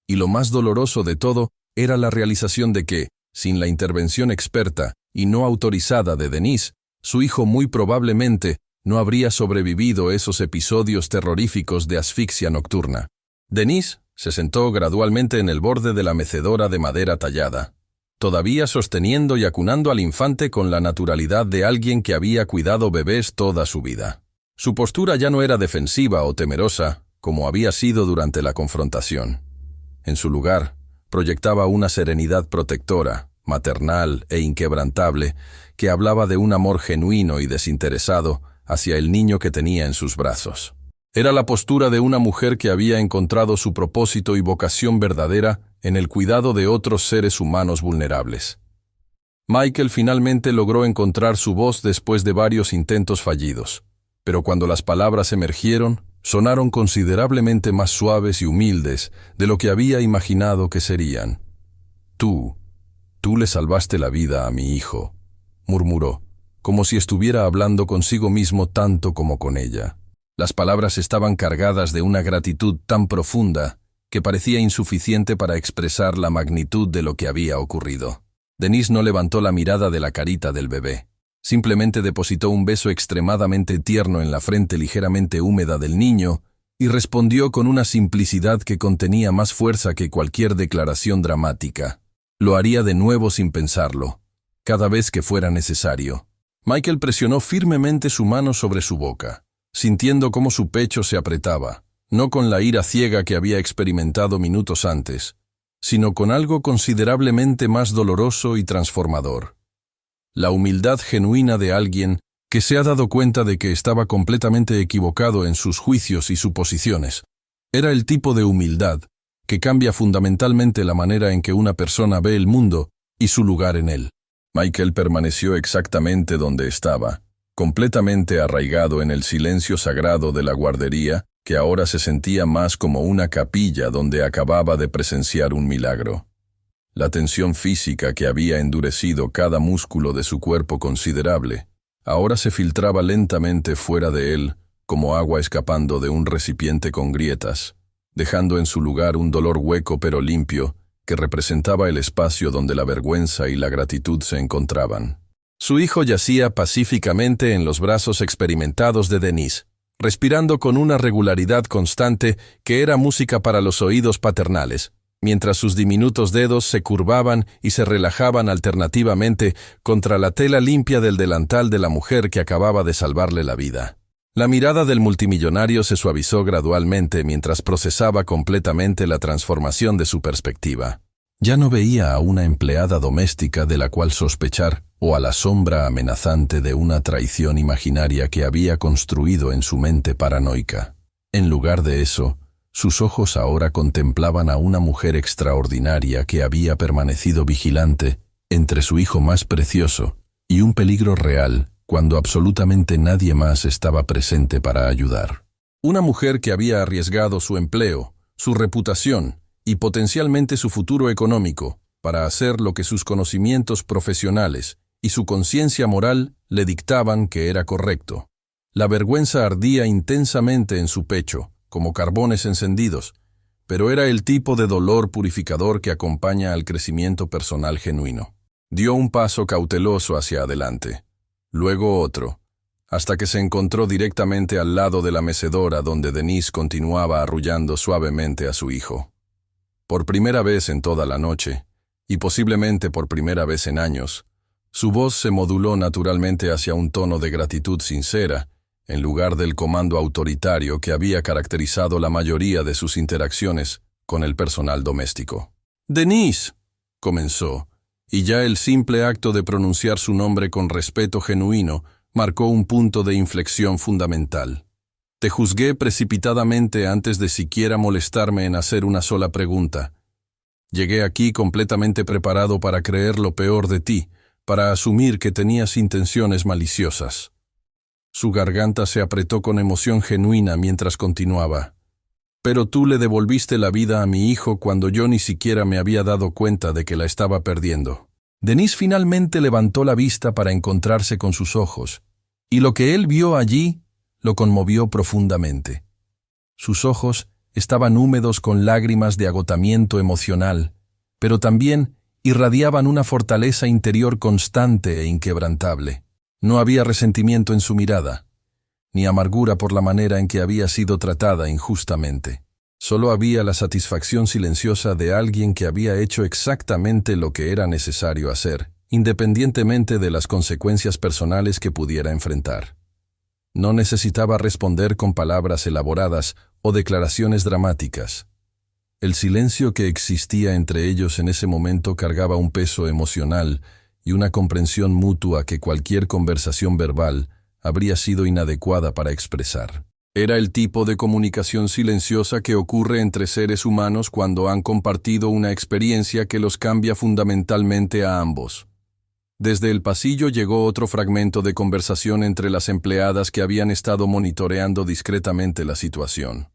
Y lo más doloroso de todo era la realización de que, sin la intervención experta y no autorizada de Denise, su hijo muy probablemente no habría sobrevivido esos episodios terroríficos de asfixia nocturna. Denise se sentó gradualmente en el borde de la mecedora de madera tallada, todavía sosteniendo y acunando al infante con la naturalidad de alguien que había cuidado bebés toda su vida. Su postura ya no era defensiva o temerosa, como había sido durante la confrontación. En su lugar, proyectaba una serenidad protectora, maternal e inquebrantable, que hablaba de un amor genuino y desinteresado hacia el niño que tenía en sus brazos. Era la postura de una mujer que había encontrado su propósito y vocación verdadera en el cuidado de otros seres humanos vulnerables. Michael finalmente logró encontrar su voz después de varios intentos fallidos, pero cuando las palabras emergieron, sonaron considerablemente más suaves y humildes de lo que había imaginado que serían. Tú le salvaste la vida a mi hijo, murmuró, como si estuviera hablando consigo mismo tanto como con ella. Las palabras estaban cargadas de una gratitud tan profunda que parecía insuficiente para expresar la magnitud de lo que había ocurrido. Denise no levantó la mirada de la carita del bebé. Simplemente depositó un beso extremadamente tierno en la frente ligeramente húmeda del niño y respondió con una simplicidad que contenía más fuerza que cualquier declaración dramática. Lo haría de nuevo sin pensarlo, cada vez que fuera necesario. Michael presionó firmemente su mano sobre su boca, sintiendo cómo su pecho se apretaba, no con la ira ciega que había experimentado minutos antes, sino con algo considerablemente más doloroso y transformador. La humildad genuina de alguien que se ha dado cuenta de que estaba completamente equivocado en sus juicios y suposiciones. Era el tipo de humildad que cambia fundamentalmente la manera en que una persona ve el mundo y su lugar en él. Michael permaneció exactamente donde estaba, completamente arraigado en el silencio sagrado de la guardería, que ahora se sentía más como una capilla donde acababa de presenciar un milagro. La tensión física que había endurecido cada músculo de su cuerpo considerable, ahora se filtraba lentamente fuera de él, como agua escapando de un recipiente con grietas, dejando en su lugar un dolor hueco pero limpio, que representaba el espacio donde la vergüenza y la gratitud se encontraban. Su hijo yacía pacíficamente en los brazos experimentados de Denise, respirando con una regularidad constante que era música para los oídos paternales, mientras sus diminutos dedos se curvaban y se relajaban alternativamente contra la tela limpia del delantal de la mujer que acababa de salvarle la vida. La mirada del multimillonario se suavizó gradualmente mientras procesaba completamente la transformación de su perspectiva. Ya no veía a una empleada doméstica de la cual sospechar o a la sombra amenazante de una traición imaginaria que había construido en su mente paranoica. En lugar de eso, sus ojos ahora contemplaban a una mujer extraordinaria que había permanecido vigilante entre su hijo más precioso y un peligro real cuando absolutamente nadie más estaba presente para ayudar. Una mujer que había arriesgado su empleo, su reputación y potencialmente su futuro económico para hacer lo que sus conocimientos profesionales y su conciencia moral le dictaban que era correcto. La vergüenza ardía intensamente en su pecho, como carbones encendidos, pero era el tipo de dolor purificador que acompaña al crecimiento personal genuino. Dio un paso cauteloso hacia adelante, luego otro, hasta que se encontró directamente al lado de la mecedora donde Denise continuaba arrullando suavemente a su hijo. Por primera vez en toda la noche, y posiblemente por primera vez en años, su voz se moduló naturalmente hacia un tono de gratitud sincera, en lugar del comando autoritario que había caracterizado la mayoría de sus interacciones con el personal doméstico. «Denise», comenzó, y ya el simple acto de pronunciar su nombre con respeto genuino marcó un punto de inflexión fundamental. «Te juzgué precipitadamente antes de siquiera molestarme en hacer una sola pregunta. Llegué aquí completamente preparado para creer lo peor de ti, para asumir que tenías intenciones maliciosas». Su garganta se apretó con emoción genuina mientras continuaba. «Pero tú le devolviste la vida a mi hijo cuando yo ni siquiera me había dado cuenta de que la estaba perdiendo». Denise finalmente levantó la vista para encontrarse con sus ojos, y lo que él vio allí lo conmovió profundamente. Sus ojos estaban húmedos con lágrimas de agotamiento emocional, pero también irradiaban una fortaleza interior constante e inquebrantable. No había resentimiento en su mirada, ni amargura por la manera en que había sido tratada injustamente. Solo había la satisfacción silenciosa de alguien que había hecho exactamente lo que era necesario hacer, independientemente de las consecuencias personales que pudiera enfrentar. No necesitaba responder con palabras elaboradas o declaraciones dramáticas. El silencio que existía entre ellos en ese momento cargaba un peso emocional y una comprensión mutua que cualquier conversación verbal habría sido inadecuada para expresar. Era el tipo de comunicación silenciosa que ocurre entre seres humanos cuando han compartido una experiencia que los cambia fundamentalmente a ambos. Desde el pasillo llegó otro fragmento de conversación entre las empleadas que habían estado monitoreando discretamente la situación.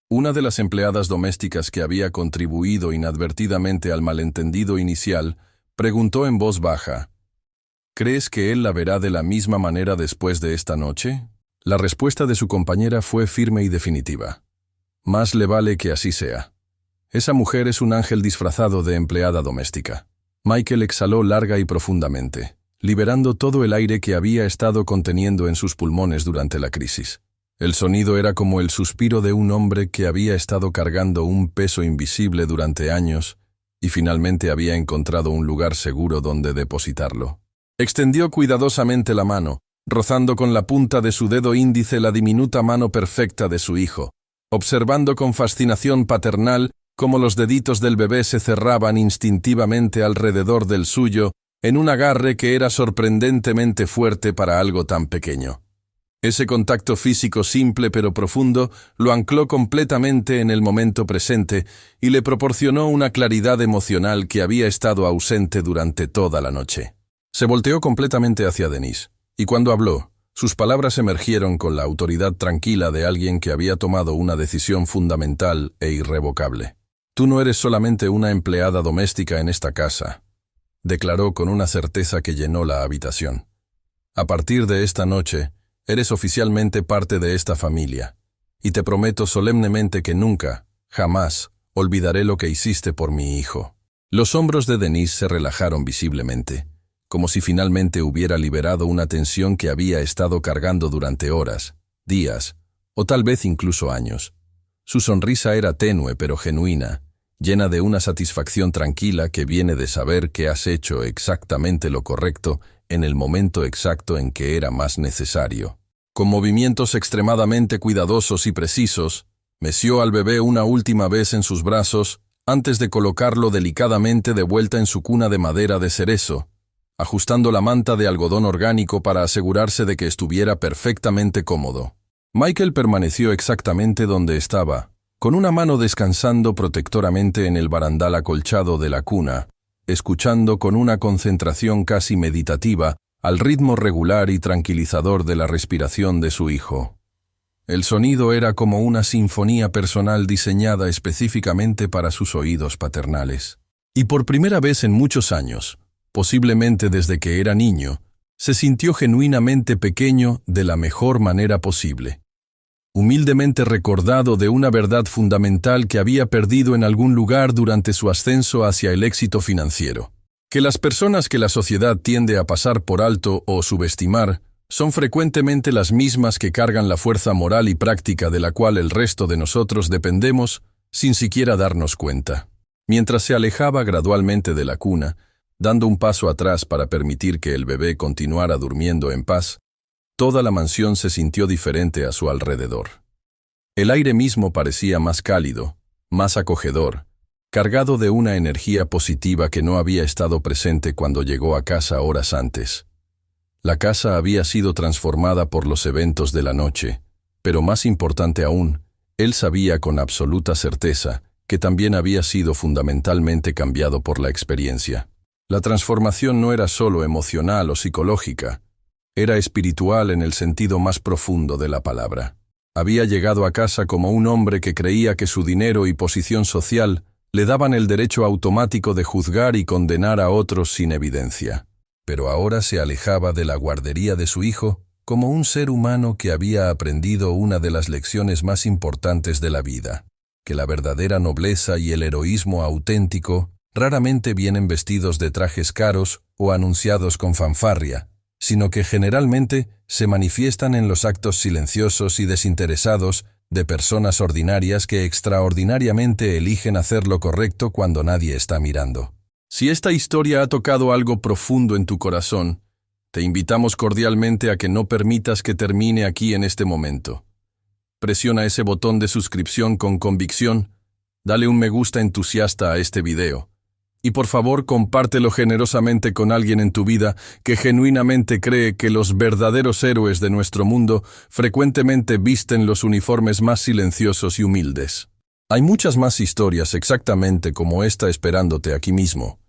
Una de las empleadas domésticas que había contribuido inadvertidamente al malentendido inicial preguntó en voz baja: ¿Crees que él la verá de la misma manera después de esta noche? La respuesta de su compañera fue firme y definitiva. Más le vale que así sea. Esa mujer es un ángel disfrazado de empleada doméstica. Michael exhaló larga y profundamente, liberando todo el aire que había estado conteniendo en sus pulmones durante la crisis. El sonido era como el suspiro de un hombre que había estado cargando un peso invisible durante años y finalmente había encontrado un lugar seguro donde depositarlo. Extendió cuidadosamente la mano, rozando con la punta de su dedo índice la diminuta mano perfecta de su hijo, observando con fascinación paternal cómo los deditos del bebé se cerraban instintivamente alrededor del suyo en un agarre que era sorprendentemente fuerte para algo tan pequeño. Ese contacto físico simple pero profundo lo ancló completamente en el momento presente y le proporcionó una claridad emocional que había estado ausente durante toda la noche. Se volteó completamente hacia Denise, y cuando habló, sus palabras emergieron con la autoridad tranquila de alguien que había tomado una decisión fundamental e irrevocable. «Tú no eres solamente una empleada doméstica en esta casa», declaró con una certeza que llenó la habitación. «A partir de esta noche, eres oficialmente parte de esta familia, y te prometo solemnemente que nunca, jamás, olvidaré lo que hiciste por mi hijo». Los hombros de Denise se relajaron visiblemente, como si finalmente hubiera liberado una tensión que había estado cargando durante horas, días, o tal vez incluso años. Su sonrisa era tenue pero genuina, llena de una satisfacción tranquila que viene de saber que has hecho exactamente lo correcto en el momento exacto en que era más necesario. Con movimientos extremadamente cuidadosos y precisos, meció al bebé una última vez en sus brazos antes de colocarlo delicadamente de vuelta en su cuna de madera de cerezo, ajustando la manta de algodón orgánico para asegurarse de que estuviera perfectamente cómodo. Michael permaneció exactamente donde estaba, con una mano descansando protectoramente en el barandal acolchado de la cuna, escuchando con una concentración casi meditativa al ritmo regular y tranquilizador de la respiración de su hijo. El sonido era como una sinfonía personal diseñada específicamente para sus oídos paternales. Y por primera vez en muchos años, posiblemente desde que era niño, se sintió genuinamente pequeño de la mejor manera posible. Humildemente recordado de una verdad fundamental que había perdido en algún lugar durante su ascenso hacia el éxito financiero. Que las personas que la sociedad tiende a pasar por alto o subestimar son frecuentemente las mismas que cargan la fuerza moral y práctica de la cual el resto de nosotros dependemos sin siquiera darnos cuenta. Mientras se alejaba gradualmente de la cuna, dando un paso atrás para permitir que el bebé continuara durmiendo en paz, toda la mansión se sintió diferente a su alrededor. El aire mismo parecía más cálido, más acogedor, cargado de una energía positiva que no había estado presente cuando llegó a casa horas antes. La casa había sido transformada por los eventos de la noche, pero más importante aún, él sabía con absoluta certeza que también había sido fundamentalmente cambiado por la experiencia. La transformación no era solo emocional o psicológica, era espiritual en el sentido más profundo de la palabra. Había llegado a casa como un hombre que creía que su dinero y posición social le daban el derecho automático de juzgar y condenar a otros sin evidencia. Pero ahora se alejaba de la guardería de su hijo como un ser humano que había aprendido una de las lecciones más importantes de la vida, que la verdadera nobleza y el heroísmo auténtico raramente vienen vestidos de trajes caros o anunciados con fanfarria, sino que generalmente se manifiestan en los actos silenciosos y desinteresados de personas ordinarias que extraordinariamente eligen hacer lo correcto cuando nadie está mirando. Si esta historia ha tocado algo profundo en tu corazón, te invitamos cordialmente a que no permitas que termine aquí en este momento. Presiona ese botón de suscripción con convicción, dale un me gusta entusiasta a este video, Y por favor, compártelo generosamente con alguien en tu vida que genuinamente cree que los verdaderos héroes de nuestro mundo frecuentemente visten los uniformes más silenciosos y humildes. Hay muchas más historias exactamente como esta esperándote aquí mismo.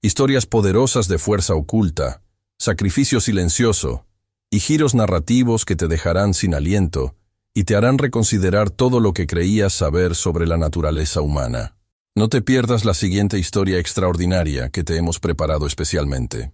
Historias poderosas de fuerza oculta, sacrificio silencioso y giros narrativos que te dejarán sin aliento y te harán reconsiderar todo lo que creías saber sobre la naturaleza humana. No te pierdas la siguiente historia extraordinaria que te hemos preparado especialmente.